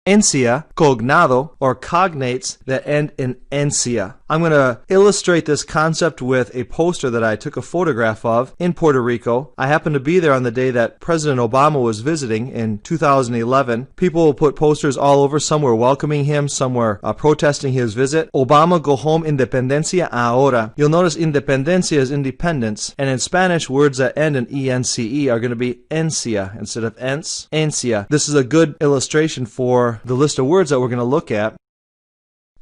ENCIA, cognado, or cognates that end in ENCIA. I'm going to illustrate this concept with a poster that I took a photograph of in Puerto Rico. I happened to be there on the day that President Obama was visiting in 2011. People put posters all over. Some were welcoming him, some were protesting his visit. Obama, go home, independencia ahora. You'll notice independencia is independence, and in Spanish, words that end in ENCE are going to be ENCIA instead of ENCE, ENCIA. This is a good illustration for the list of words that we're going to look at.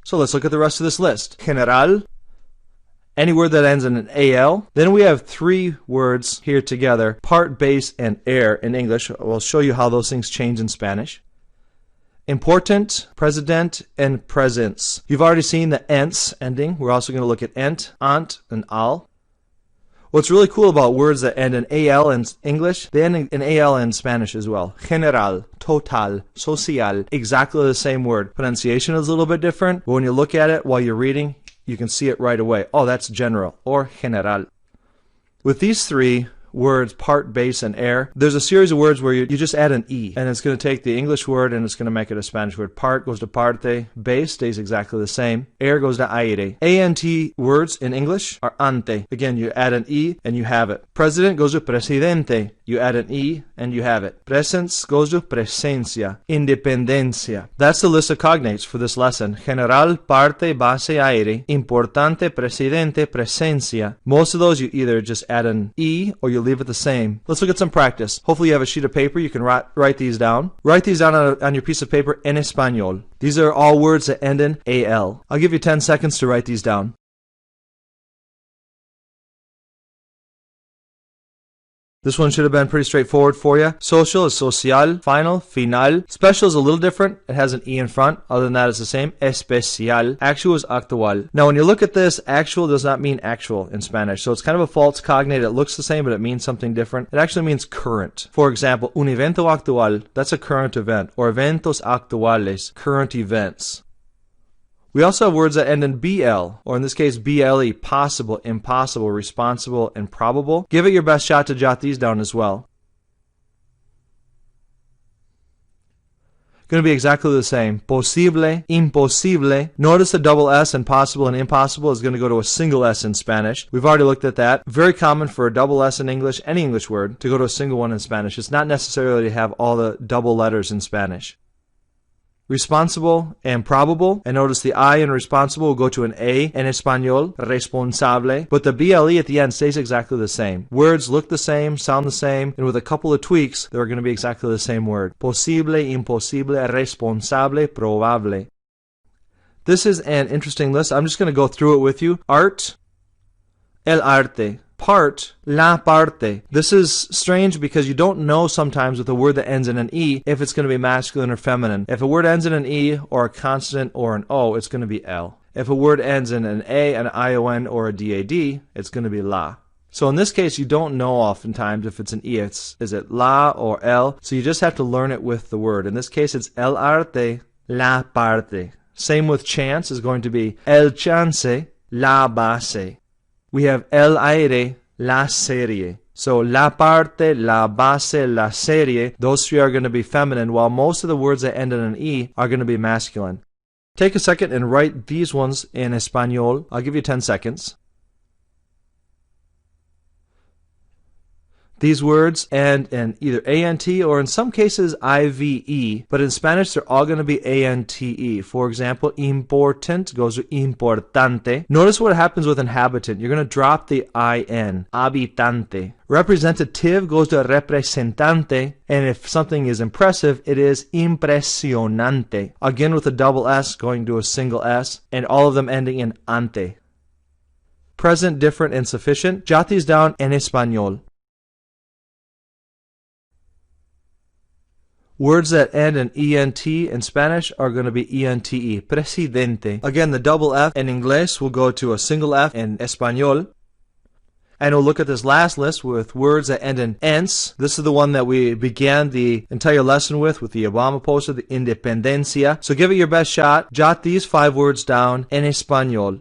So let's look at the rest of this list. General, any word that ends in an AL. Then we have three words here together, part, base, and air in English. We'll show you how those things change in Spanish. Important, president, and presence. You've already seen the ENCE ending. We're also going to look at ent, ant, and al. What's really cool about words that end in AL in English, they end in AL in Spanish as well. General, total, social, exactly the same word. Pronunciation is a little bit different, but when you look at it while you're reading, you can see it right away. Oh, that's general or general. With these three words, part, base, and air, there's a series of words where you just add an E, and it's going to take the English word and it's going to make it a Spanish word. Part goes to parte, base stays exactly the same, air goes to aire. ANT words in English are ante. Again, you add an E and you have it. President goes to presidente. You add an E and you have it. Presence goes to presencia. Independencia. That's the list of cognates for this lesson. General, parte, base, aire. Importante, presidente, presencia. Most of those you either just add an E or you leave it the same. Let's look at some practice. Hopefully you have a sheet of paper. You can write these down. Write these down on your piece of paper en español. These are all words that end in AL. I'll give you 10 seconds to write these down. This one should have been pretty straightforward for you. Social is social. Final, final. Special is a little different. It has an E in front. Other than that, it's the same. Especial. Actual is actual. Now, when you look at this, actual does not mean actual in Spanish. So it's kind of a false cognate. It looks the same, but it means something different. It actually means current. For example, un evento actual, that's a current event. Or eventos actuales, current events. We also have words that end in BL, or in this case BLE, possible, impossible, responsible, and probable. Give it your best shot to jot these down as well. Going to be exactly the same. Posible, imposible. Notice the double S in possible and impossible is going to go to a single S in Spanish. We've already looked at that. Very common for a double S in English, any English word, to go to a single one in Spanish. It's not necessarily to have all the double letters in Spanish. Responsible and probable, and notice the I in responsible will go to an A in Espanol, responsable, but the BLE at the end stays exactly the same. Words look the same, sound the same, and with a couple of tweaks, they're going to be exactly the same word. Posible, imposible, responsable, probable. This is an interesting list. I'm just going to go through it with you. Art, el arte. Part, la parte. This is strange because you don't know sometimes with a word that ends in an E if it's going to be masculine or feminine. If a word ends in an E or a consonant or an O, it's going to be L. If a word ends in an A, an ION, or a DAD, it's going to be la. So in this case, you don't know oftentimes if it's an E. Is it la or L? So you just have to learn it with the word. In this case, it's el arte, la parte. Same with chance is going to be el chance, la base. We have el aire, la serie. So la parte, la base, la serie, those three are going to be feminine, while most of the words that end in an E are going to be masculine. Take a second and write these ones in Espanol. I'll give you 10 seconds. These words end in either ANT or in some cases IVE, but in Spanish they're all going to be ANTE. For example, important goes to importante. Notice what happens with inhabitant. You're going to drop the IN, habitante. Representative goes to representante, and if something is impressive, it is impresionante. Again with a double S going to a single S, and all of them ending in ante. Present, different, and sufficient. Jot these down en español. Words that end in ENT in Spanish are going to be ENTE. Presidente. Again, the double F in English will go to a single F in Espanol. And we'll look at this last list with words that end in ENCE. This is the one that we began the entire lesson with the Obama poster, the independencia. So give it your best shot. Jot these 5 words down en Espanol.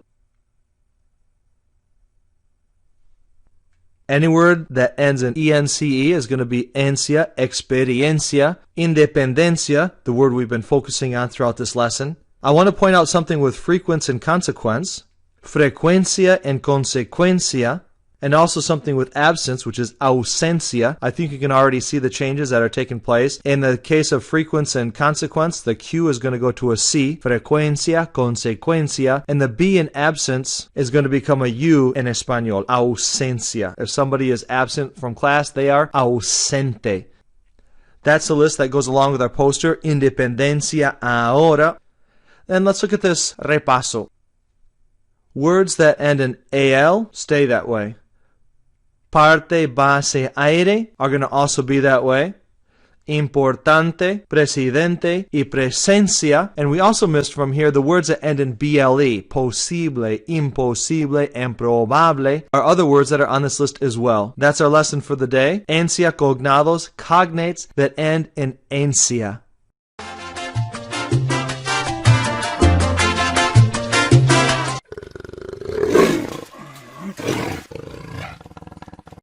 Any word that ends in ENCE is going to be ENCIA, experiencia, independencia, the word we've been focusing on throughout this lesson. I want to point out something with frequency and consequence, frecuencia and consecuencia, and also something with absence, which is ausencia. I think you can already see the changes that are taking place. In the case of frequency and consequence, the Q is going to go to a C, frecuencia, consecuencia, and the B in absence is going to become a U in Espanol, ausencia. If somebody is absent from class, they are ausente. That's the list that goes along with our poster, independencia ahora. Then let's look at this repaso. Words that end in AL stay that way. Parte, base, aire are going to also be that way. Importante, presidente, y presencia. And we also missed from here the words that end in BLE. Posible, imposible, improbable are other words that are on this list as well. That's our lesson for the day. ENCIA, cognados, cognates that end in ENCIA.